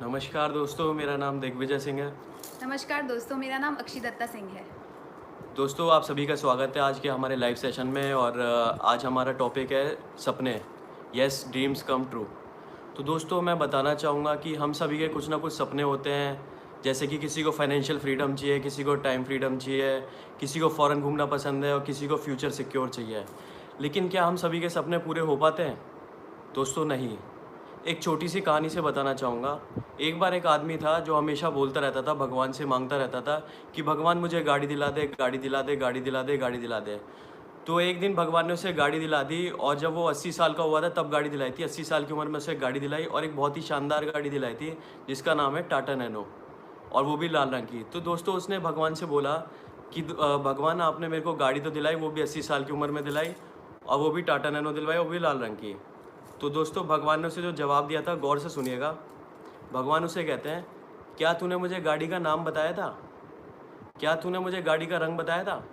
नमस्कार दोस्तों, मेरा नाम दिग्विजय सिंह है। नमस्कार दोस्तों, मेरा नाम अक्षिदत्ता सिंह है। दोस्तों, आप सभी का स्वागत है आज के हमारे लाइव सेशन में और आज हमारा टॉपिक है सपने। Yes, dreams come true. तो दोस्तों, मैं बताना चाहूँगा कि हम सभी के कुछ ना कुछ सपने होते हैं। जैसे कि किसी को फाइनेंशियल फ्रीडम चाहिए, किसी को टाइम फ्रीडम चाहिए, किसी को फ़ॉरेन घूमना पसंद है और किसी को फ्यूचर सिक्योर चाहिए। लेकिन क्या हम सभी के सपने पूरे हो पाते हैं? दोस्तों, नहीं। एक छोटी सी कहानी से बताना चाहूँगा। एक बार एक आदमी था जो हमेशा बोलता रहता था, भगवान से मांगता रहता था कि भगवान मुझे गाड़ी दिला दे, गाड़ी दिला दे, गाड़ी दिला दे, गाड़ी दिला दे। तो एक दिन भगवान ने उसे गाड़ी दिला दी और जब वो 80 साल का हुआ था तब गाड़ी दिलाई थी। 80 साल की उम्र में उसे गाड़ी दिलाई और एक बहुत ही शानदार गाड़ी दिलाई थी जिसका नाम है टाटा नैनो, और वो भी लाल रंग की। तो दोस्तों, उसने भगवान से बोला कि भगवान, आपने मेरे को गाड़ी तो दिलाई, वो भी 80 साल की उम्र में दिलाई, और वो भी टाटा नैनो दिलवाई, वो भी लाल रंग की। तो दोस्तों, भगवान ने उसे जो जवाब दिया था, गौर से सुनिएगा। भगवान उसे कहते हैं, क्या तूने मुझे गाड़ी का नाम बताया था? क्या तूने मुझे गाड़ी का रंग बताया था?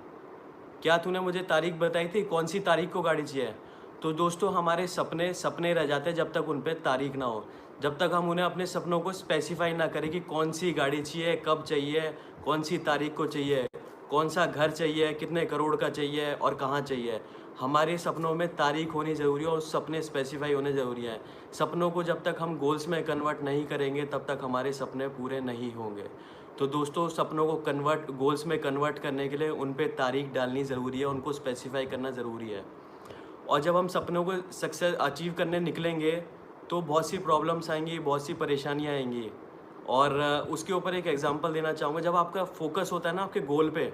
क्या तूने मुझे तारीख बताई थी, कौन सी तारीख को गाड़ी चाहिए? तो दोस्तों, हमारे सपने सपने रह जाते हैं जब तक उन पे तारीख ना हो। जब तक हम उन्हें अपने सपनों को स्पेसिफाई ना करें कि कौन सी गाड़ी चाहिए, कब चाहिए, कौन सी तारीख को चाहिए, कौन सा घर चाहिए, कितने करोड़ का चाहिए और कहाँ चाहिए। हमारे सपनों में तारीख होनी ज़रूरी है और सपने स्पेसिफाई होने ज़रूरी हैं। सपनों को जब तक हम गोल्स में कन्वर्ट नहीं करेंगे तब तक हमारे सपने पूरे नहीं होंगे। तो दोस्तों, सपनों को गोल्स में कन्वर्ट करने के लिए उन पे तारीख डालनी ज़रूरी है, उनको स्पेसिफाई करना ज़रूरी है। और जब हम सपनों को सक्सेस अचीव करने निकलेंगे तो बहुत सी प्रॉब्लम्स आएंगी, बहुत सी परेशानियाँ आएंगी। और उसके ऊपर एक एग्जांपल देना चाहूँगा। जब आपका फोकस होता है ना आपके गोल पे,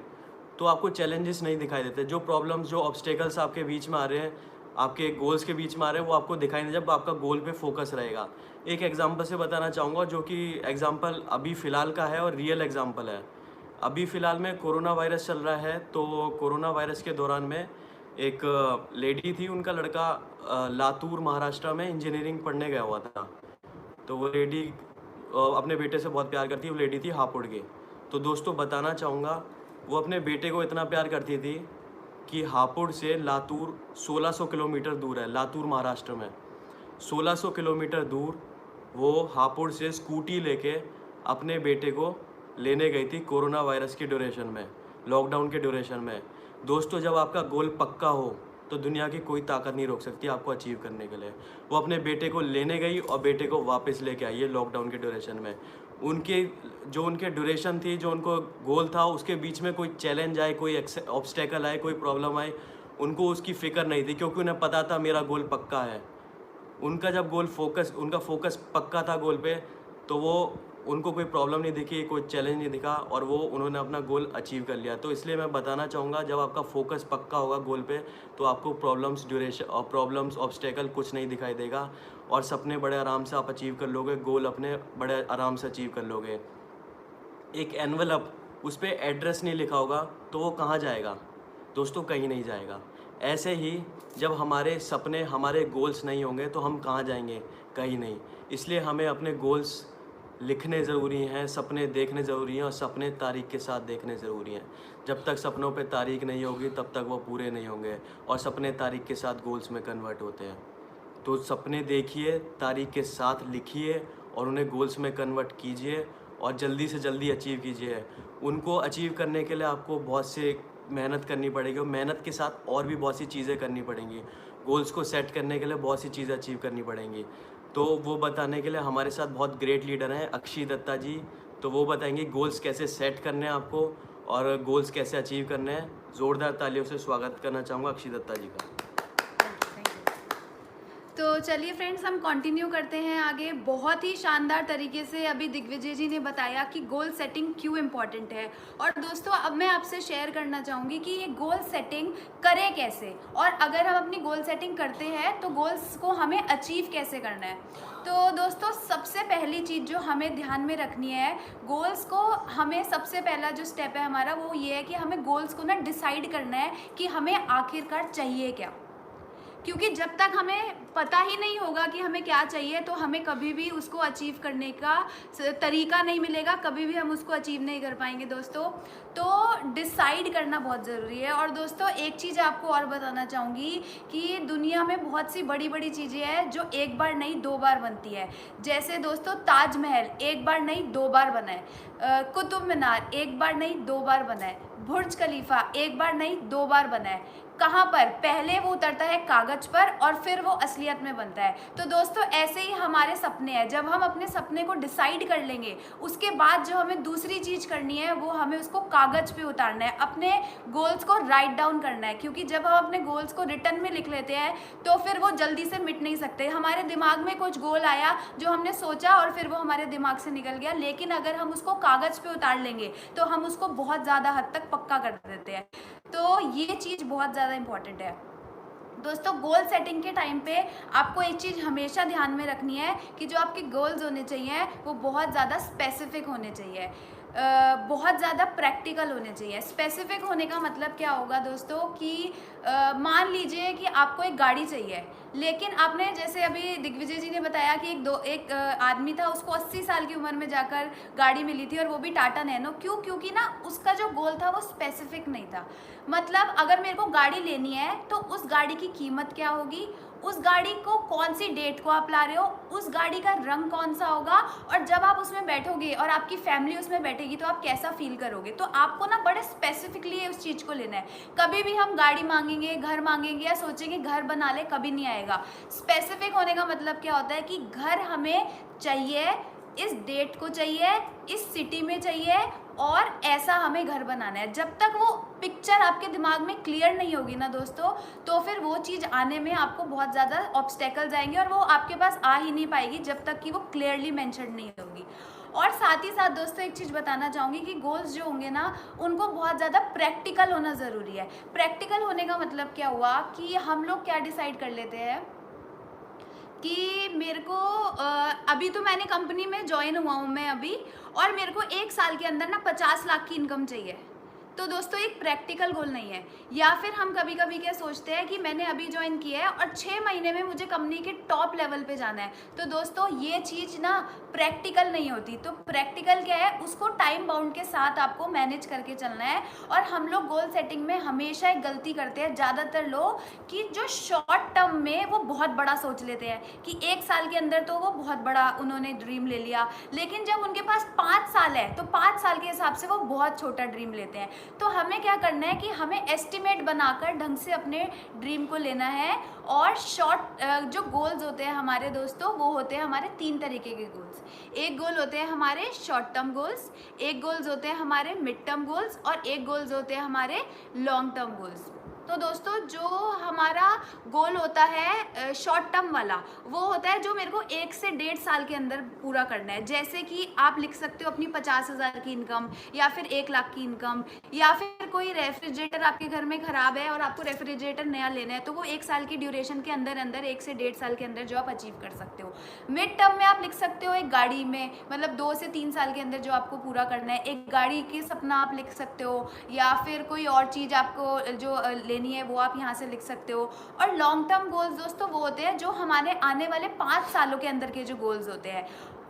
तो आपको चैलेंजेस नहीं दिखाई देते। जो प्रॉब्लम्स, जो ऑब्स्टेकल्स आपके बीच में आ रहे हैं, आपके गोल्स के बीच में आ रहे हैं, वो आपको दिखाई नहीं, जब आपका गोल पे फोकस रहेगा। एक एग्जांपल से बताना चाहूँगा, जो कि एग्जांपल अभी फ़िलहाल का है और रियल एग्जांपल है। अभी फ़िलहाल में कोरोना वायरस चल रहा है, तो कोरोना वायरस के दौरान में एक लेडी थी, उनका लड़का लातूर महाराष्ट्र में इंजीनियरिंग पढ़ने गया हुआ था। तो वो लेडी अपने बेटे से बहुत प्यार करती है। वो लेडी थी हापुड़ की। तो दोस्तों, बताना चाहूँगा, वो अपने बेटे को इतना प्यार करती थी कि हापुड़ से लातूर 1600 किलोमीटर दूर है, लातूर महाराष्ट्र में। 1600 किलोमीटर दूर वो हापुड़ से स्कूटी लेके अपने बेटे को लेने गई थी कोरोना वायरस की ड्यूरेशन में, लॉकडाउन के ड्यूरेशन में। दोस्तों, जब आपका गोल पक्का हो तो दुनिया की कोई ताकत नहीं रोक सकती आपको अचीव करने के लिए। वो अपने बेटे को लेने गई और बेटे को वापस लेके आई है लॉकडाउन के ड्यूरेशन में। उनके ड्यूरेशन थी, जो उनको गोल था, उसके बीच में कोई चैलेंज आए, कोई ऑब्स्टेकल आए, कोई प्रॉब्लम आए, उनको उसकी फ़िक्र नहीं थी, क्योंकि उन्हें पता था मेरा गोल पक्का है। उनका फोकस पक्का था गोल पे, तो वो उनको कोई प्रॉब्लम नहीं दिखी, कोई चैलेंज नहीं दिखा और वो उन्होंने अपना गोल अचीव कर लिया। तो इसलिए मैं बताना चाहूँगा, जब आपका फोकस पक्का होगा गोल पे, तो आपको प्रॉब्लम्स ऑब्स्टेकल कुछ नहीं दिखाई देगा और सपने बड़े आराम से आप अचीव कर लोगे, गोल अपने बड़े आराम से अचीव कर लोगे। एक एनवेलप, उस पे एड्रेस नहीं लिखा होगा तो वो कहाँ जाएगा? दोस्तों, कहीं नहीं जाएगा। ऐसे ही जब हमारे सपने, हमारे गोल्स नहीं होंगे तो हम कहाँ जाएंगे? कहीं नहीं। इसलिए हमें अपने गोल्स लिखने ज़रूरी हैं, सपने देखने ज़रूरी हैं और सपने तारीख के साथ देखने ज़रूरी हैं। जब तक सपनों पे तारीख नहीं होगी तब तक वो पूरे नहीं होंगे और सपने तारीख के साथ गोल्स में कन्वर्ट होते हैं। तो सपने देखिए, तारीख के साथ लिखिए और उन्हें गोल्स में कन्वर्ट कीजिए और जल्दी से जल्दी अचीव कीजिए। उनको अचीव करने के लिए आपको बहुत से मेहनत करनी पड़ेगी और मेहनत के साथ और भी बहुत सी चीज़ें करनी पड़ेंगी। गोल्स को सेट करने के लिए बहुत सी चीज़ें अचीव करनी पड़ेंगी। तो वो बताने के लिए हमारे साथ बहुत ग्रेट लीडर हैं, अक्षय दत्ता जी। तो वो बताएंगे गोल्स कैसे सेट करने हैं आपको और गोल्स कैसे अचीव करने हैं। ज़ोरदार तालियों से स्वागत करना चाहूँगा अक्षय दत्ता जी का। Thank you. तो चलिए फ्रेंड्स, हम कंटिन्यू करते हैं आगे। बहुत ही शानदार तरीके से अभी दिग्विजय जी ने बताया कि गोल सेटिंग क्यों इम्पॉर्टेंट है। और दोस्तों, अब मैं आपसे शेयर करना चाहूँगी कि ये गोल सेटिंग करें कैसे, और अगर हम अपनी गोल सेटिंग करते हैं तो गोल्स को हमें अचीव कैसे करना है। तो दोस्तों, सबसे पहली चीज़ जो हमें ध्यान में रखनी है, गोल्स को हमें सबसे पहला जो स्टेप है हमारा, वो ये है कि हमें गोल्स को ना डिसाइड करना है कि हमें आखिरकार चाहिए क्या। क्योंकि जब तक हमें पता ही नहीं होगा कि हमें क्या चाहिए तो हमें कभी भी उसको अचीव करने का तरीका नहीं मिलेगा, कभी भी हम उसको अचीव नहीं कर पाएंगे दोस्तों। तो डिसाइड करना बहुत ज़रूरी है। और दोस्तों एक चीज़ आपको और बताना चाहूँगी कि दुनिया में बहुत सी बड़ी बड़ी चीज़ें हैं जो एक बार नहीं 2 बार बनती है। जैसे दोस्तों ताजमहल एक बार नहीं 2 बार बना है, कुतुब मीनार एक बार नहीं 2 बार बना है, बुर्ज खलीफा एक बार नहीं 2 बार बना है। कहाँ पर? पहले वो उतरता है कागज पर और फिर वो असलियत में बनता है। तो दोस्तों ऐसे ही हमारे सपने हैं, जब हम अपने सपने को डिसाइड कर लेंगे उसके बाद जो हमें दूसरी चीज़ करनी है वो हमें उसको कागज पे उतारना है, अपने गोल्स को राइट डाउन करना है। क्योंकि जब हम अपने गोल्स को रिटर्न में लिख लेते हैं तो फिर वो जल्दी से मिट नहीं सकते। हमारे दिमाग में कुछ गोल आया जो हमने सोचा और फिर वो हमारे दिमाग से निकल गया, लेकिन अगर हम उसको कागज पे उतार लेंगे तो हम उसको बहुत ज़्यादा हद तक पक्का कर देते हैं। तो ये चीज़ बहुत ज़्यादा इम्पॉर्टेंट है दोस्तों। गोल सेटिंग के टाइम पे आपको एक चीज़ हमेशा ध्यान में रखनी है कि जो आपके गोल्स होने चाहिए वो बहुत ज़्यादा स्पेसिफिक होने चाहिए, बहुत ज़्यादा प्रैक्टिकल होने चाहिए। स्पेसिफिक होने का मतलब क्या होगा दोस्तों कि मान लीजिए कि आपको एक गाड़ी चाहिए, लेकिन आपने जैसे अभी दिग्विजय जी ने बताया कि एक आदमी था, उसको 80 साल की उम्र में जाकर गाड़ी मिली थी और वो भी टाटा नैनो। क्यों? क्योंकि ना उसका जो गोल था वो स्पेसिफिक नहीं था। मतलब अगर मेरे को गाड़ी लेनी है तो उस गाड़ी की कीमत क्या होगी, उस गाड़ी को कौन सी डेट को आप ला रहे हो, उस गाड़ी का रंग कौन सा होगा, और जब आप उसमें बैठोगे और आपकी फैमिली उसमें बैठेगी तो आप कैसा फील करोगे। तो आपको ना बड़े स्पेसिफिकली उस चीज़ को लेना है। कभी भी हम गाड़ी मांगेंगे, घर मांगेंगे या सोचेंगे घर बना ले, कभी नहीं आएगा। स्पेसिफिक होने का मतलब क्या होता है कि घर हमें चाहिए, इस डेट को चाहिए, इस सिटी में चाहिए और ऐसा हमें घर बनाना है। जब तक वो पिक्चर आपके दिमाग में क्लियर नहीं होगी ना दोस्तों, तो फिर वो चीज़ आने में आपको बहुत ज़्यादा ऑब्स्टेकल्स आएंगे और वो आपके पास आ ही नहीं पाएगी जब तक कि वो क्लियरली मेंशन नहीं होगी। और साथ ही साथ दोस्तों एक चीज़ बताना चाहूँगी कि गोल्स जो होंगे ना उनको बहुत ज़्यादा प्रैक्टिकल होना ज़रूरी है। प्रैक्टिकल होने का मतलब क्या हुआ कि हम लोग क्या डिसाइड कर लेते हैं कि मेरे को अभी तो मैंने कंपनी में ज्वाइन हुआ हूँ मैं अभी, और मेरे को 1 साल के अंदर ना 50 लाख की इनकम चाहिए। तो दोस्तों एक प्रैक्टिकल गोल नहीं है। या फिर हम कभी कभी क्या सोचते हैं कि मैंने अभी ज्वाइन किया है और 6 महीने में मुझे कंपनी के टॉप लेवल पे जाना है। तो दोस्तों ये चीज़ ना प्रैक्टिकल नहीं होती। तो प्रैक्टिकल क्या है, उसको टाइम बाउंड के साथ आपको मैनेज करके चलना है। और हम लोग गोल सेटिंग में हमेशा एक गलती करते हैं ज़्यादातर लोग कि जो शॉर्ट टर्म में वो बहुत बड़ा सोच लेते हैं कि 1 साल के अंदर तो वो बहुत बड़ा उन्होंने ड्रीम ले लिया, लेकिन जब उनके पास 5 साल है तो 5 साल के हिसाब से वो बहुत छोटा ड्रीम लेते हैं। तो हमें क्या करना है कि हमें एस्टिमेट बनाकर ढंग से अपने ड्रीम को लेना है। और शॉर्ट जो गोल्स होते हैं हमारे दोस्तों, वो होते हैं हमारे 3 तरीके के गोल्स। एक गोल होते हैं हमारे शॉर्ट टर्म गोल्स, एक गोल्स होते हैं हमारे मिड टर्म गोल्स और एक गोल्स होते हैं हमारे लॉन्ग टर्म गोल्स। तो दोस्तों जो हमारा गोल होता है शॉर्ट टर्म वाला, वो होता है जो मेरे को 1 से 1.5 साल के अंदर पूरा करना है। जैसे कि आप लिख सकते हो अपनी 50,000 की इनकम, या फिर 1 लाख की इनकम, या फिर कोई रेफ्रिजरेटर आपके घर में ख़राब है और आपको रेफ्रिजरेटर नया लेना है, तो वो 1 साल की ड्यूरेशन के अंदर अंदर 1 से 1.5 साल के अंदर जो आप अचीव कर सकते हो। मिड टर्म में आप लिख सकते हो एक गाड़ी में, मतलब 2 से 3 साल के अंदर जो आपको पूरा करना है। एक गाड़ी की सपना आप लिख सकते हो, या फिर कोई और चीज़ आपको जो लेनी है वो आप यहाँ से लिख सकते हो। और लॉन्ग टर्म गोल्स दोस्तों वो होते हैं जो हमारे आने वाले 5 सालों के अंदर के जो गोल्स होते हैं।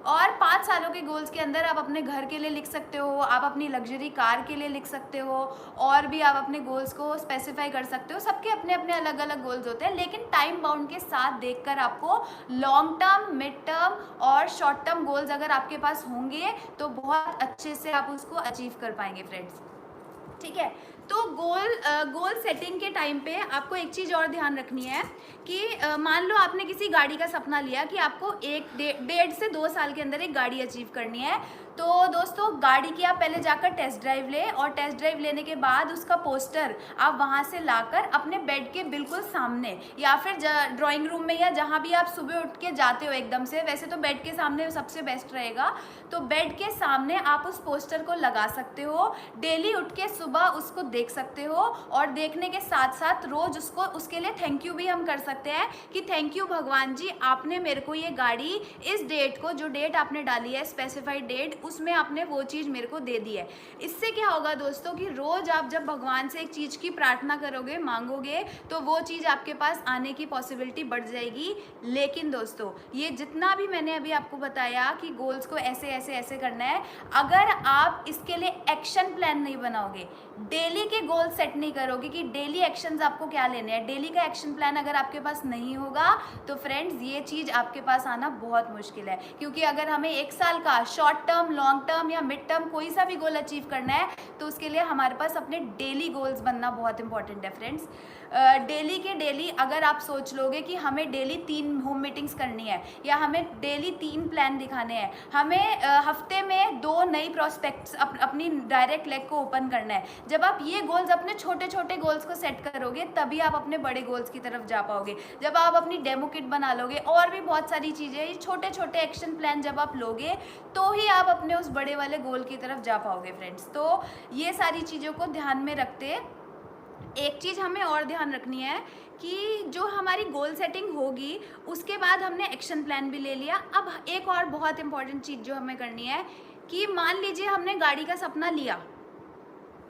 और 5 सालों के गोल्स के अंदर आप अपने घर के लिए लिख सकते हो, आप अपनी लग्जरी कार के लिए लिख सकते हो, और भी आप अपने गोल्स को स्पेसिफाई कर सकते हो। सबके अपने अपने अलग अलग गोल्स होते हैं, लेकिन टाइम बाउंड के साथ देखकर आपको लॉन्ग टर्म, मिड टर्म और शॉर्ट टर्म गोल्स अगर आपके पास होंगे तो बहुत अच्छे से आप उसको अचीव कर पाएंगे फ्रेंड्स। ठीक है, तो गोल सेटिंग के टाइम पे आपको एक चीज़ और ध्यान रखनी है कि मान लो आपने किसी गाड़ी का सपना लिया कि आपको 1.5 से 2 साल के अंदर एक गाड़ी अचीव करनी है। तो दोस्तों गाड़ी की आप पहले जाकर टेस्ट ड्राइव लें, और टेस्ट ड्राइव लेने के बाद उसका पोस्टर आप वहाँ से लाकर अपने बेड के बिल्कुल सामने, या फिर ड्राइंग रूम में, या जहाँ भी आप सुबह उठ के जाते हो एकदम से, वैसे तो बेड के सामने सबसे बेस्ट रहेगा, तो बेड के सामने आप उस पोस्टर को लगा सकते हो। डेली उठ के सुबह उसको देख सकते हो, और देखने के साथ साथ रोज उसके लिए थैंक यू भी हम कर सकते हैं कि थैंक यू भगवान जी, आपने मेरे को ये गाड़ी इस डेट को, जो डेट आपने डाली है स्पेसिफाइड डेट, उसमें आपने वो चीज़ मेरे को दे दी है। इससे क्या होगा दोस्तों कि रोज आप जब भगवान से एक चीज़ की प्रार्थना करोगे, मांगोगे, तो वो चीज़ आपके पास आने की पॉसिबिलिटी बढ़ जाएगी। लेकिन दोस्तों ये जितना भी मैंने अभी आपको बताया कि गोल्स को ऐसे ऐसे ऐसे करना है, अगर आप इसके लिए एक्शन प्लान नहीं बनाओगे, डेली के गोल सेट नहीं करोगे कि डेली एक्शंस आपको क्या लेने हैं, डेली का एक्शन प्लान अगर आपके पास नहीं होगा तो फ्रेंड्स ये चीज़ आपके पास आना बहुत मुश्किल है। क्योंकि अगर हमें 1 साल का शॉर्ट टर्म, लॉन्ग टर्म या मिड टर्म कोई सा भी गोल अचीव करना है तो उसके लिए हमारे पास अपने डेली गोल्स बनना बहुत इंपॉर्टेंट है फ्रेंड्स। डेली के डेली अगर आप सोच लोगे कि हमें डेली 3 होम मीटिंग्स करनी है या हमें डेली 3 प्लान दिखाने हैं, हमें हफ्ते में 2 नई प्रोस्पेक्ट्स अपनी डायरेक्ट लेग को ओपन करना है, जब आप ये गोल्स, अपने छोटे छोटे गोल्स को सेट करोगे तभी आप अपने बड़े गोल्स की तरफ जा पाओगे। जब आप अपनी डेमो किट बना लोगे और भी बहुत सारी चीज़ें, ये छोटे छोटे एक्शन प्लान जब आप लोगे तो ही आप अपने उस बड़े वाले गोल की तरफ जा पाओगे फ्रेंड्स। तो ये सारी चीज़ों को ध्यान में रखते एक चीज़ हमें और ध्यान रखनी है कि जो हमारी गोल सेटिंग होगी उसके बाद हमने एक्शन प्लान भी ले लिया। अब एक और बहुत इंपॉर्टेंट चीज़ जो हमें करनी है कि मान लीजिए हमने गाड़ी का सपना लिया,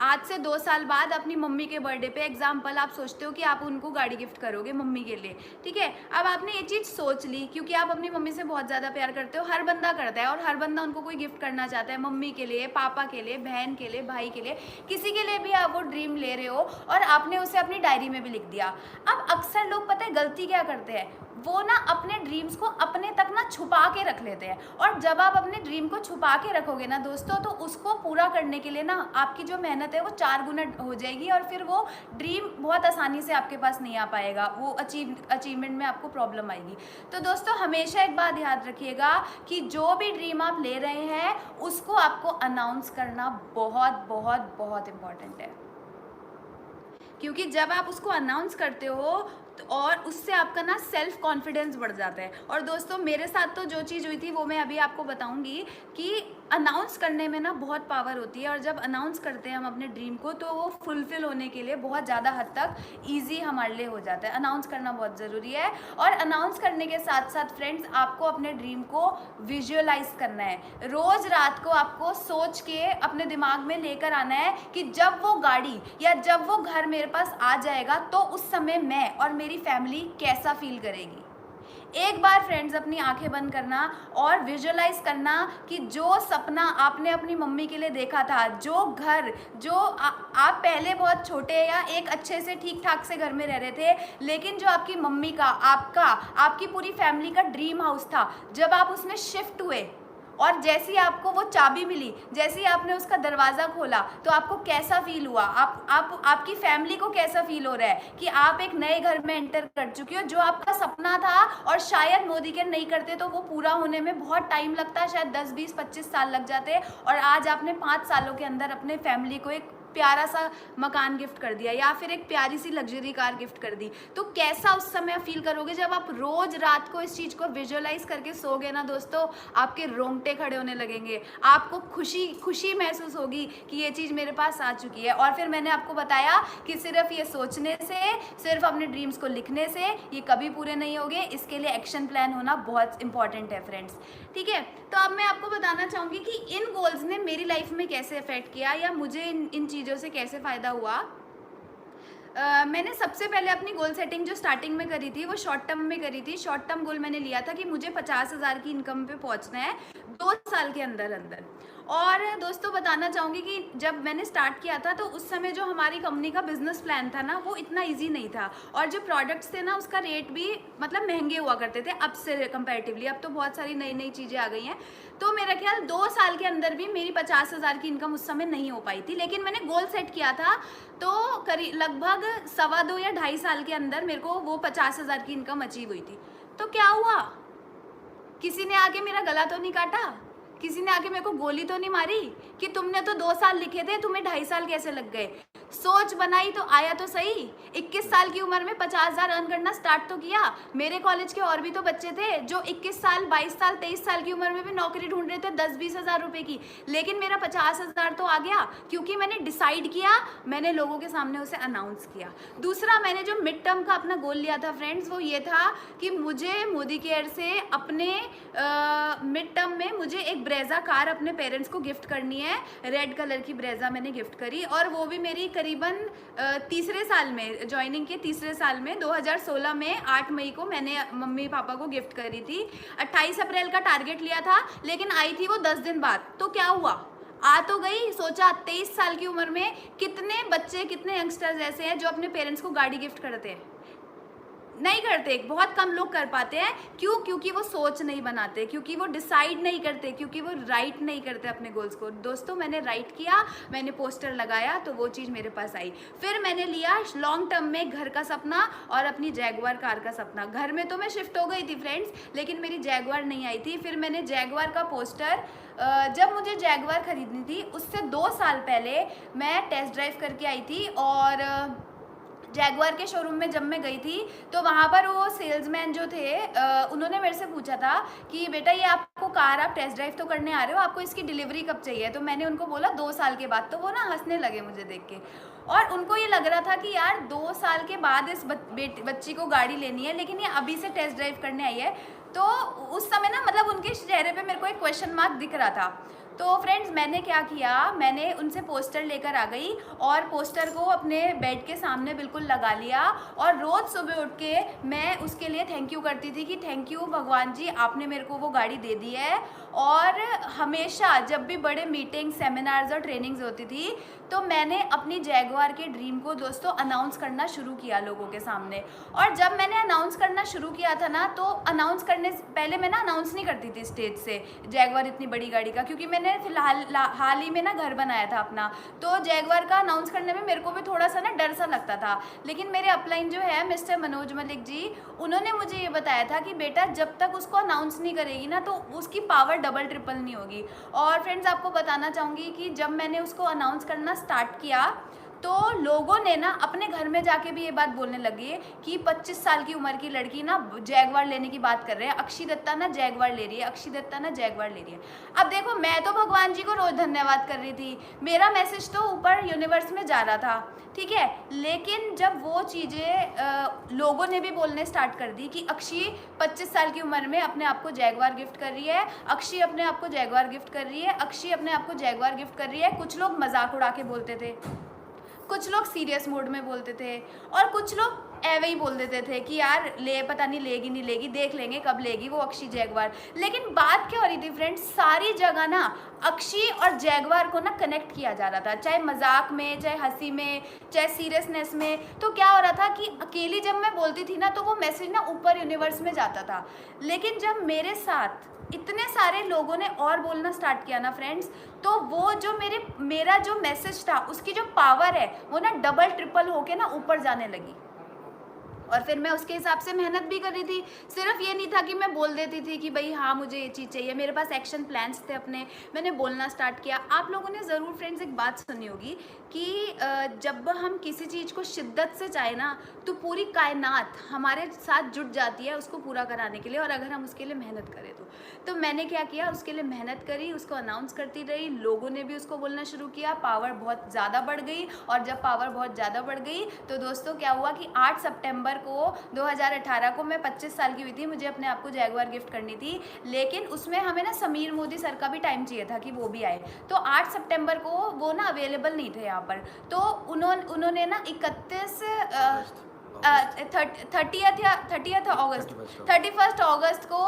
आज से 2 साल बाद अपनी मम्मी के बर्थडे पे एग्जाम्पल आप सोचते हो कि आप उनको गाड़ी गिफ्ट करोगे मम्मी के लिए, ठीक है। अब आपने ये चीज़ सोच ली क्योंकि आप अपनी मम्मी से बहुत ज़्यादा प्यार करते हो, हर बंदा करता है और हर बंदा उनको कोई गिफ्ट करना चाहता है, मम्मी के लिए, पापा के लिए, बहन के लिए, भाई के लिए, किसी के लिए भी आप वो ड्रीम ले रहे हो और आपने उसे अपनी डायरी में भी लिख दिया। अब अक्सर लोग पता है गलती क्या करते हैं, वो ना अपने ड्रीम्स को अपने तक ना छुपा के रख लेते हैं, और जब आप अपने ड्रीम को छुपा के रखोगे ना दोस्तों तो उसको पूरा करने के लिए ना आपकी जो मेहनत है वो 4 गुना हो जाएगी और फिर वो ड्रीम बहुत आसानी से आपके पास नहीं आ पाएगा, वो अचीवमेंट में आपको प्रॉब्लम आएगी। तो दोस्तों हमेशा एक बात याद रखिएगा कि जो भी ड्रीम आप ले रहे हैं उसको आपको अनाउंस करना बहुत बहुत बहुत इम्पॉर्टेंट है, क्योंकि जब आप उसको अनाउंस करते हो और उससे आपका ना सेल्फ कॉन्फिडेंस बढ़ जाता है। और दोस्तों मेरे साथ तो जो चीज़ हुई थी वो मैं अभी आपको बताऊंगी कि अनाउंस करने में ना बहुत पावर होती है, और जब अनाउंस करते हैं हम अपने ड्रीम को तो वो फुलफिल होने के लिए बहुत ज़्यादा हद तक ईजी हमारे लिए हो जाता है। अनाउंस करना बहुत ज़रूरी है, और अनाउंस करने के साथ साथ फ्रेंड्स आपको अपने ड्रीम को विजुअलाइज करना है। रोज़ रात को आपको सोच के अपने दिमाग में लेकर आना है कि जब वो गाड़ी या जब वो घर मेरे पास आ जाएगा तो उस समय मैं और मेरी फैमिली कैसा फील करेगी। एक बार फ्रेंड्स अपनी आंखें बंद करना और विजुअलाइज करना कि जो सपना आपने अपनी मम्मी के लिए देखा था, जो घर, जो आप पहले बहुत छोटे या एक अच्छे से ठीक ठाक से घर में रह रहे थे, लेकिन जो आपकी मम्मी का, आपकी पूरी फैमिली का ड्रीम हाउस था, जब आप उसमें शिफ्ट हुए और जैसे ही आपको वो चाबी मिली, जैसे ही आपने उसका दरवाज़ा खोला तो आपको कैसा फील हुआ, आपकी फैमिली को कैसा फील हो रहा है कि आप एक नए घर में एंटर कर चुके हो। जो आपका सपना था और शायद मोदी के नहीं करते तो वो पूरा होने में बहुत टाइम लगता, शायद 10, 20, 25 साल लग जाते, और आज आपने 5 सालों के अंदर अपने फैमिली को एक प्यारा सा मकान गिफ्ट कर दिया या फिर एक प्यारी सी लग्जरी कार गिफ्ट कर दी। तो कैसा उस समय फील करोगे जब आप रोज रात को इस चीज़ को विजुअलाइज करके सोगे ना दोस्तों, आपके रोंगटे खड़े होने लगेंगे, आपको खुशी महसूस होगी कि ये चीज़ मेरे पास आ चुकी है। और फिर मैंने आपको बताया कि सिर्फ ये सोचने से, सिर्फ अपने ड्रीम्स को लिखने से ये कभी पूरे नहीं होंगे, इसके लिए एक्शन प्लान होना बहुत इंपॉर्टेंट है फ्रेंड्स, ठीक है। तो अब मैं आपको बताना चाहूँगी कि इन गोल्स ने मेरी लाइफ में कैसे अफेक्ट किया या मुझे इन चीज़ों से कैसे फ़ायदा हुआ। मैंने सबसे पहले अपनी गोल सेटिंग जो स्टार्टिंग में करी थी वो शॉर्ट टर्म में करी थी। शॉर्ट टर्म गोल मैंने लिया था कि मुझे 50,000 की इनकम पे पहुंचना है 2 साल के अंदर अंदर। और दोस्तों बताना चाहूँगी कि जब मैंने स्टार्ट किया था तो उस समय जो हमारी कंपनी का बिजनेस प्लान था ना वो इतना इजी नहीं था, और जो प्रोडक्ट्स थे ना उसका रेट भी मतलब महंगे हुआ करते थे अब से कंपैरेटिवली। अब तो बहुत सारी नई नई चीज़ें आ गई हैं, तो मेरा ख्याल 2 साल के अंदर भी मेरी 50,000 की इनकम उस समय नहीं हो पाई थी। लेकिन मैंने गोल सेट किया था तो लगभग 2.25 या 2.5 साल के अंदर मेरे को वो 50,000 की इनकम अचीव हुई थी। तो क्या हुआ, किसी ने आके मेरा गला तो नहीं काटा, किसी ने आके मेरे को गोली तो नहीं मारी कि तुमने तो 2 साल लिखे थे, तुम्हें 2.5 साल कैसे लग गए। सोच बनाई तो आया तो सही। 21 साल की उम्र में 50,000 अर्न करना स्टार्ट तो किया। मेरे कॉलेज के और भी तो बच्चे थे जो 21 साल, 22 साल, 23 साल की उम्र में भी नौकरी ढूंढ रहे थे 10-20 हज़ार रुपए की, लेकिन मेरा 50,000 तो आ गया क्योंकि मैंने डिसाइड किया, मैंने लोगों के सामने उसे अनाउंस किया। दूसरा, मैंने जो मिड टर्म का अपना गोल लिया था फ्रेंड्स, वो ये था कि मुझे मोदी केयर से अपने मिड टर्म में मुझे एक ब्रेजा कार अपने पेरेंट्स को गिफ्ट करनी है। रेड कलर की ब्रेजा मैंने गिफ्ट करी, और वो भी मेरी करीबन तीसरे साल में, ज्वाइनिंग के तीसरे साल में 2016 में 8 मई को मैंने मम्मी पापा को गिफ्ट करी थी। 28 अप्रैल का टारगेट लिया था, लेकिन आई थी वो 10 दिन बाद। तो क्या हुआ, आ तो गई। सोचा 23 साल की उम्र में कितने बच्चे, कितने यंगस्टर्स ऐसे हैं जो अपने पेरेंट्स को गाड़ी गिफ्ट करते हैं? नहीं करते, बहुत कम लोग कर पाते हैं। क्यों? क्योंकि वो सोच नहीं बनाते, क्योंकि वो डिसाइड नहीं करते, क्योंकि वो राइट नहीं करते अपने गोल्स को। दोस्तों, मैंने राइट किया, मैंने पोस्टर लगाया तो वो चीज़ मेरे पास आई। फिर मैंने लिया लॉन्ग टर्म में घर का सपना और अपनी जैगवार कार का सपना। घर में तो मैं शिफ्ट हो गई थी फ्रेंड्स, लेकिन मेरी जैगवार नहीं आई थी। फिर मैंने जैगवार का पोस्टर, जब मुझे जैगवार खरीदनी थी उससे 2 साल पहले मैं टेस्ट ड्राइव करके आई थी, और जैगवार के शोरूम में जब मैं गई थी तो वहाँ पर वो सेल्समैन जो थे, उन्होंने मेरे से पूछा था कि बेटा ये आपको कार, आप टेस्ट ड्राइव तो करने आ रहे हो, आपको इसकी डिलीवरी कब चाहिए? तो मैंने उनको बोला 2 साल के बाद। तो वो ना हंसने लगे मुझे देख के, और उनको ये लग रहा था कि यार 2 साल के बाद इस बच्ची को गाड़ी लेनी है, लेकिन ये अभी से टेस्ट ड्राइव करने आई है। तो उस समय ना, मतलब उनके चेहरे पे मेरे को एक क्वेश्चन मार्क दिख रहा था। तो फ्रेंड्स, मैंने क्या किया, मैंने उनसे पोस्टर लेकर आ गई और पोस्टर को अपने बेड के सामने बिल्कुल लगा लिया, और रोज़ सुबह उठ के मैं उसके लिए थैंक यू करती थी कि थैंक यू भगवान जी, आपने मेरे को वो गाड़ी दे दी है। और हमेशा जब भी बड़े मीटिंग, सेमिनार्स और ट्रेनिंग्स होती थी तो मैंने अपनी जैगवार के ड्रीम को दोस्तों अनाउंस करना शुरू किया लोगों के सामने। और जब मैंने अनाउंस करना शुरू किया था ना, तो अनाउंस करने से पहले मैं ना अनाउंस नहीं करती थी स्टेज से जैगवार इतनी बड़ी गाड़ी का, क्योंकि मैंने फिलहाल हाल ही में ना घर बनाया था अपना, तो जैगवार का अनाउंस करने में मेरे को भी थोड़ा सा ना डर सा लगता था। लेकिन मेरे अपलाइन जो है मिस्टर मनोज मलिक जी, उन्होंने मुझे ये बताया था कि बेटा जब तक उसको अनाउंस नहीं करेगी ना तो उसकी पावर डबल ट्रिपल नहीं होगी। और फ्रेंड्स, आपको बताना चाहूँगी कि जब मैंने उसको अनाउंस करना स्टार्ट किया तो लोगों ने ना अपने घर में जाके भी ये बात बोलने लगी कि 25 साल की उम्र की लड़की ना जैगवार लेने की बात कर रहे हैं, अक्षी दत्ता ना जैगवार ले रही है, अक्षी दत्ता ना जैगवार ले रही है। अब देखो, मैं तो भगवान जी को रोज धन्यवाद कर रही थी, मेरा मैसेज तो ऊपर यूनिवर्स में जा रहा था, ठीक है। लेकिन जब वो चीज़ें लोगों ने भी बोलने स्टार्ट कर दी कि अक्षी 25 साल की उम्र में अपने आप को जैगवार गिफ्ट कर रही है, अक्षी अपने आप को जैगवार गिफ्ट कर रही है, अक्षी अपने आप को जैगवार गिफ्ट कर रही है, कुछ लोग मजाक उड़ा के बोलते थे, कुछ लोग सीरियस मोड में बोलते थे, और कुछ लोग ऐवे ही बोल देते थे कि यार ले, पता नहीं लेगी नहीं लेगी, देख लेंगे कब लेगी वो अक्षी जैगवार। लेकिन बात क्या हो रही थी फ्रेंड्स, सारी जगह ना अक्षी और जैगवार को ना कनेक्ट किया जा रहा था, चाहे मजाक में, चाहे हंसी में, चाहे सीरियसनेस में। तो क्या हो रहा था कि अकेली जब मैं बोलती थी ना तो वो मैसेज ना ऊपर यूनिवर्स में जाता था, लेकिन जब मेरे साथ इतने सारे लोगों ने और बोलना स्टार्ट किया ना फ्रेंड्स, तो वो जो मेरा जो मैसेज था उसकी जो पावर है वो ना डबल ट्रिपल होके ना ऊपर जाने लगी। और फिर मैं उसके हिसाब से मेहनत भी कर रही थी। सिर्फ ये नहीं था कि मैं बोल देती थी कि भाई हाँ मुझे ये चीज़ चाहिए, मेरे पास एक्शन प्लान्स थे अपने, मैंने बोलना स्टार्ट किया। आप लोगों ने ज़रूर फ्रेंड्स एक बात सुनी होगी कि जब हम किसी चीज़ को शिद्दत से चाहे ना तो पूरी कायनात हमारे साथ जुट जाती है उसको पूरा कराने के लिए, और अगर हम उसके लिए मेहनत करें तो मैंने क्या किया, उसके लिए मेहनत करी, उसको अनाउंस करती रही, लोगों ने भी उसको बोलना शुरू किया, पावर बहुत ज़्यादा बढ़ गई। और जब पावर बहुत ज़्यादा बढ़ गई तो दोस्तों क्या हुआ कि 8 सितंबर को 2018 को मैं 25 साल की हुई थी, मुझे अपने आप को जैगवार गिफ्ट करनी थी, लेकिन उसमें हमें ना समीर मोदी सर का भी टाइम चाहिए था कि वो भी आए। तो 8 सितंबर को वो ना अवेलेबल नहीं थे यहाँ पर, तो उन्होंने ना 31 अगस्त को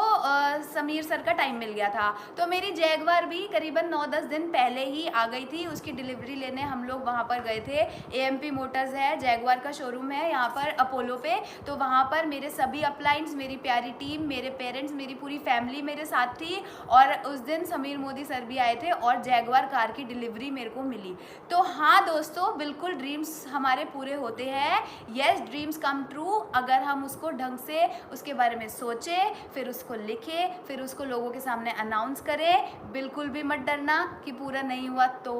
समीर सर का टाइम मिल गया था। तो मेरी जैगवार भी करीबन 9-10 दिन पहले ही आ गई थी, उसकी डिलीवरी लेने हम लोग वहाँ पर गए थे। AMP मोटर्स है, जैगवार का शोरूम है यहाँ पर अपोलो पे, तो वहाँ पर मेरे सभी अपलाइंस, मेरी प्यारी टीम, मेरे पेरेंट्स, मेरी पूरी फैमिली मेरे साथ थी, और उस दिन समीर मोदी सर भी आए थे और जैगवार कार की डिलीवरी मेरे को मिली। तो हाँ दोस्तों, बिल्कुल ड्रीम्स हमारे पूरे होते हैं। यस, ड्रीम्स कम ट्रू, अगर हम उसको ढंग से उसके बारे में सोचें, फिर उसको लिखें, फिर उसको लोगों के सामने अनाउंस करें। बिल्कुल भी मत डरना कि पूरा नहीं हुआ तो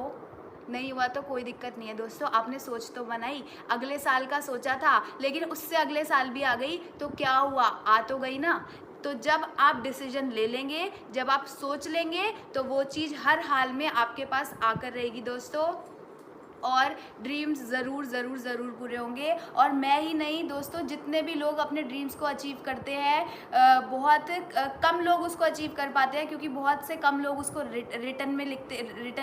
नहीं हुआ तो कोई दिक्कत नहीं है दोस्तों, आपने सोच तो बनाई, अगले साल का सोचा था लेकिन उससे अगले साल भी आ गई तो क्या हुआ, आ तो गई ना। तो जब आप डिसीजन ले लेंगे, जब आप सोच लेंगे तो वो चीज़ हर हाल में आपके पास आकर रहेगी दोस्तों, और ड्रीम्स ज़रूर ज़रूर ज़रूर पूरे होंगे। और मैं ही नहीं दोस्तों, जितने भी लोग अपने ड्रीम्स को अचीव करते हैं, बहुत कम लोग उसको अचीव कर पाते हैं, क्योंकि बहुत से कम लोग उसको रिटर्न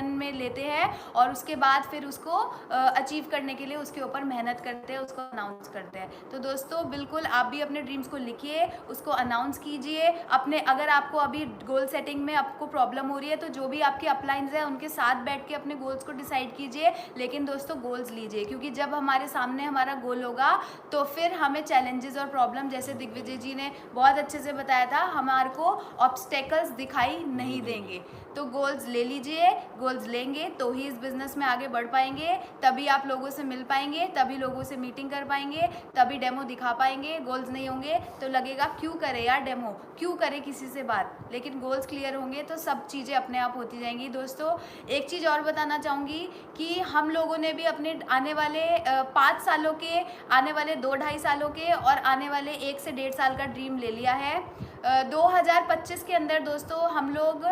में लेते हैं और उसके बाद फिर उसको अचीव करने के लिए उसके ऊपर मेहनत करते हैं, उसको अनाउंस करते हैं। तो दोस्तों बिल्कुल आप भी अपने ड्रीम्स को लिखिए, उसको अनाउंस कीजिए अपने। अगर आपको अभी गोल सेटिंग में आपको प्रॉब्लम हो रही है तो जो भी आपके अपलाइंस हैं उनके साथ बैठ के अपने गोल्स को डिसाइड कीजिए, लेकिन दोस्तों गोल्स लीजिए, क्योंकि जब हमारे सामने हमारा गोल होगा तो फिर हमें चैलेंजेस और प्रॉब्लम, जैसे दिग्विजय जी ने बहुत अच्छे से बताया था, हमारे को ऑब्स्टेकल्स दिखाई नहीं देंगे। तो गोल्स ले लीजिए, गोल्स लेंगे तो ही इस बिज़नेस में आगे बढ़ पाएंगे, तभी आप लोगों से मिल पाएंगे, तभी लोगों से मीटिंग कर पाएंगे, तभी डेमो दिखा पाएंगे। गोल्स नहीं होंगे तो लगेगा क्यों करे यार डेमो, क्यों करे किसी से बात, लेकिन गोल्स क्लियर होंगे तो सब चीज़ें अपने आप होती जाएंगी। दोस्तों एक चीज़ और बताना चाहूँगी कि हम लोगों ने भी अपने आने वाले 5 सालों के, आने वाले 2-2.5 सालों के और आने वाले 1 से 1.5 साल का ड्रीम ले लिया है। 2025 के अंदर दोस्तों हम लोग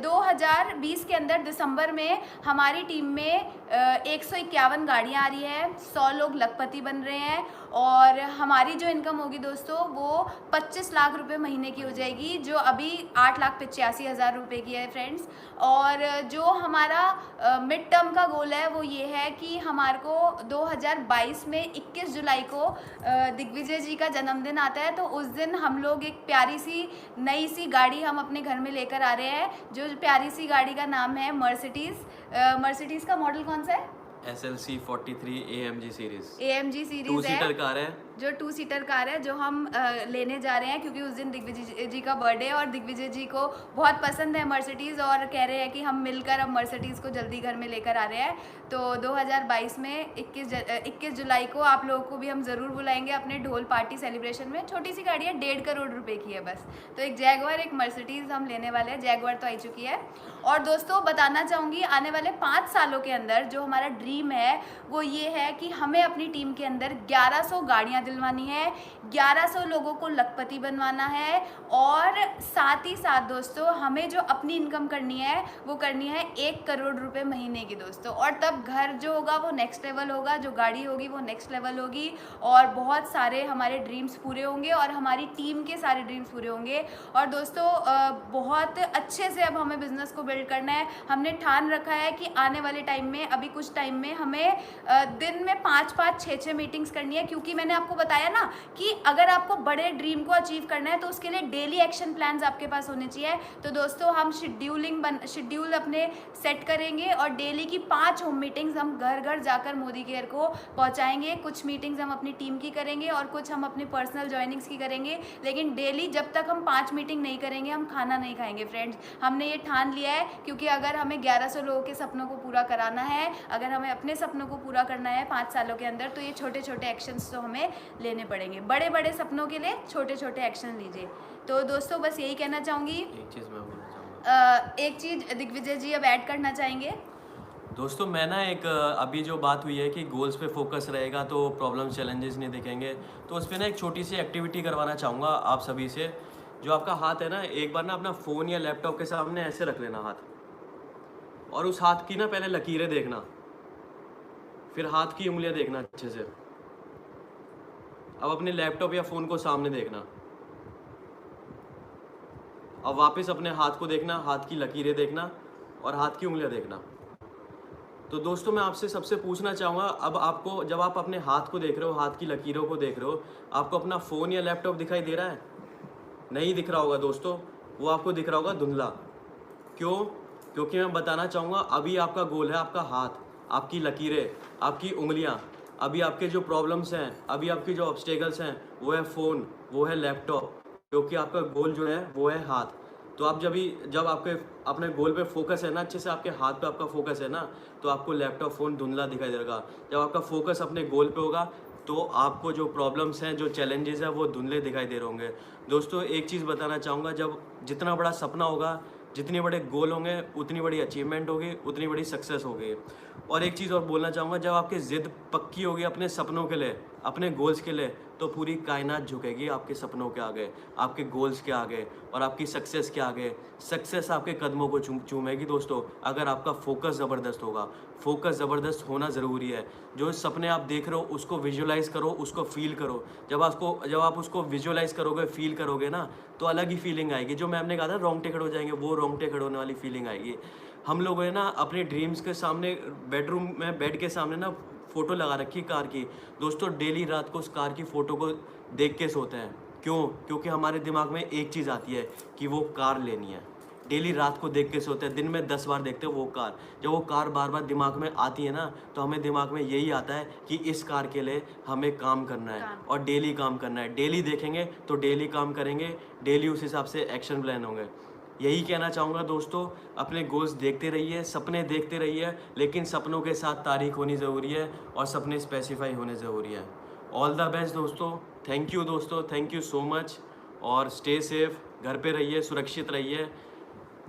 2020 के अंदर दिसंबर में हमारी टीम में 151 गाड़ियाँ आ रही है, 100 लोग लखपति बन रहे हैं, और हमारी जो इनकम होगी दोस्तों वो 25 लाख रुपए महीने की हो जाएगी, जो अभी 8,85,000 रुपये की है फ्रेंड्स। और जो हमारा मिड टर्म का गोल है वो ये है कि हमारे को 2022 में 21 जुलाई को दिग्विजय जी का जन्मदिन आता है, तो उस दिन हम लोग एक प्यारी सी नई सी गाड़ी हम अपने घर में लेकर आ रहे हैं। जो प्यारी सी गाड़ी का नाम है मर्सिडीज़। मर्सिडीज़ का मॉडल कौन सा है? SLC 43 AMG series, AMG series 2 seater car है, जो 2 सीटर कार है, जो हम लेने जा रहे हैं, क्योंकि उस दिन दिग्विजय जी का बर्थडे है और दिग्विजय जी को बहुत पसंद है मर्सिडीज़, और कह रहे हैं कि हम मिलकर अब मर्सिडीज़ को जल्दी घर में लेकर आ रहे हैं। तो 2022 में 21 जुलाई को आप लोगों को भी हम ज़रूर बुलाएंगे अपने ढोल पार्टी सेलिब्रेशन में। छोटी सी गाड़ी है, 1.5 करोड़ रुपए की है बस। तो एक जैगवार, एक मर्सिडीज़ हम लेने वाले हैं। जैगवार तो आई चुकी है। और दोस्तों बताना चाहूँगी, आने वाले 5 सालों के अंदर जो हमारा ड्रीम है वो ये है कि हमें अपनी टीम के अंदर 1100 गाड़ियाँ दिलवानी है, 1100 लोगों को लखपति बनवाना है, और साथ ही साथ दोस्तों हमें जो अपनी इनकम करनी है वो करनी है 1 करोड़ रुपए महीने की दोस्तों। और तब घर जो होगा वो नेक्स्ट लेवल होगा, जो गाड़ी होगी वो नेक्स्ट लेवल होगी, और बहुत सारे हमारे ड्रीम्स पूरे होंगे और हमारी टीम के सारे ड्रीम्स पूरे होंगे। और दोस्तों बहुत अच्छे से अब हमें बिजनेस को बिल्ड करना है। हमने ठान रखा है कि आने वाले टाइम में, अभी कुछ टाइम में हमें दिन में 5-5, 6-6 मीटिंग्स करनी है, क्योंकि मैंने आपको बताया ना कि अगर आपको बड़े ड्रीम को अचीव करना है तो उसके लिए डेली एक्शन प्लान्स आपके पास होने चाहिए। तो दोस्तों हम शेड्यूल अपने सेट करेंगे और डेली की 5 होम मीटिंग्स हम घर घर जाकर मोदी केयर को पहुंचाएंगे। कुछ मीटिंग्स हम अपनी टीम की करेंगे और कुछ हम अपने पर्सनल ज्वाइनिंग्स की करेंगे, लेकिन डेली जब तक हम 5 मीटिंग नहीं करेंगे हम खाना नहीं खाएंगे फ्रेंड्स। हमने ये ठान लिया है, क्योंकि अगर हमें 1100 लोगों के सपनों को पूरा कराना है, अगर हमें अपने सपनों को पूरा करना है 5 सालों के अंदर, तो ये छोटे छोटे एक्शंस तो हमें लेने पड़ेंगे। बड़े बड़े सपनों के लिए छोटे छोटे एक्शन लीजिए। तो दोस्तों बस यही कहना चाहूँगी। एक चीज़ मैं बोलना चाहूँगा, एक चीज़ दिग्विजय जी अब ऐड करना चाहेंगे। दोस्तों मैं ना एक अभी जो बात हुई है कि गोल्स पे फोकस रहेगा तो प्रॉब्लम चैलेंजेस नहीं दिखेंगे, तो उस पर ना एक छोटी सी एक्टिविटी करवाना चाहूँगा आप सभी से। जो आपका हाथ है ना, एक बार ना अपना फ़ोन या लैपटॉप के सामने ऐसे रख लेना हाथ, और उस हाथ की ना पहले लकीरें देखना, फिर हाथ की उंगलियां देखना अच्छे से। अब अपने लैपटॉप या फ़ोन को सामने देखना, अब वापस अपने हाथ को देखना, हाथ की लकीरें देखना और हाथ की उंगलियां देखना। तो दोस्तों मैं आपसे सबसे पूछना चाहूँगा, अब आपको, जब आप अपने हाथ को देख रहे हो, हाथ की लकीरों को देख रहे हो, आपको अपना फ़ोन या लैपटॉप दिखाई दे रहा है? नहीं दिख रहा होगा दोस्तों, वो आपको दिख रहा होगा धुंधला। क्यों? क्योंकि मैं बताना चाहूँगा, अभी आपका गोल है आपका हाथ, आपकी लकीरें, आपकी उंगलियाँ। अभी आपके जो प्रॉब्लम्स हैं, अभी आपके जो ऑब्स्टेकल्स हैं, वो है फ़ोन, वो है लैपटॉप, क्योंकि आपका गोल जो है वो है हाथ। तो आप जब आपके अपने गोल पे फोकस है ना, अच्छे से आपके हाथ पे आपका फोकस है ना, तो आपको लैपटॉप फ़ोन धुंधला दिखाई देगा। जब आपका फोकस अपने गोल पे होगा तो आपको जो प्रॉब्लम्स हैं, जो चैलेंजेस हैं, वो धुंधले दिखाई दे रहे होंगे। दोस्तों एक चीज़ बताना चाहूँगा, जब जितना बड़ा सपना होगा जितने बड़े गोल होंगे उतनी बड़ी अचीवमेंट होगी, उतनी बड़ी सक्सेस होगी। और एक चीज़ और बोलना चाहूँगा, जब आपकी ज़िद पक्की होगी अपने सपनों के लिए, अपने गोल्स के लिए, तो पूरी कायनात झुकेगी आपके सपनों के आगे, आपके गोल्स के आगे और आपकी सक्सेस के आगे। सक्सेस आपके कदमों को चूमेगी दोस्तों, अगर आपका फोकस ज़बरदस्त होगा। फोकस ज़बरदस्त होना ज़रूरी है। जो सपने आप देख रहे हो उसको विजुअलाइज़ करो, उसको फ़ील करो। जब आप उसको विजुअलाइज़ करोगे, फ़ील करोगे ना, तो अलग ही फीलिंग आएगी। जो मैम ने कहा था रोंगटे खड़े हो जाएंगे, वो रोंगटे खड़े होने वाली फीलिंग आएगी। हम लोग है ना अपने ड्रीम्स के सामने, बेडरूम में बेड के सामने ना फ़ोटो लगा रखी कार की। दोस्तों डेली रात को उस कार की फ़ोटो को देख के सोते हैं। क्यों? क्योंकि हमारे दिमाग में एक चीज़ आती है कि वो कार लेनी है। डेली रात को देख के सोते हैं, दिन में 10 बार देखते हैं वो कार। जब वो कार बार बार दिमाग में आती है ना, तो हमें दिमाग में यही आता है कि इस कार के लिए हमें काम करना है और डेली काम करना है। डेली देखेंगे तो डेली काम करेंगे, डेली उस हिसाब से एक्शन प्लान होंगे। यही कहना चाहूँगा दोस्तों, अपने गोल्स देखते रहिए, सपने देखते रहिए, लेकिन सपनों के साथ तारीख होनी ज़रूरी है और सपने स्पेसिफाई होने ज़रूरी है। ऑल द बेस्ट दोस्तों, थैंक यू दोस्तों, थैंक यू सो मच। और स्टे सेफ, घर पे रहिए, सुरक्षित रहिए।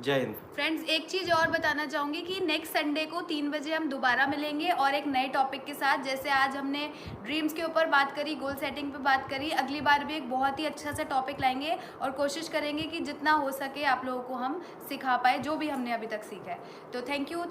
जय हिंद। फ्रेंड्स, एक चीज़ और बताना चाहूँगी कि नेक्स्ट संडे को 3 बजे हम दोबारा मिलेंगे और एक नए टॉपिक के साथ। जैसे आज हमने ड्रीम्स के ऊपर बात करी, गोल सेटिंग पे बात करी, अगली बार भी एक बहुत ही अच्छा सा टॉपिक लाएंगे और कोशिश करेंगे कि जितना हो सके आप लोगों को हम सिखा पाए जो भी हमने अभी तक सीखा है। तो थैंक यू।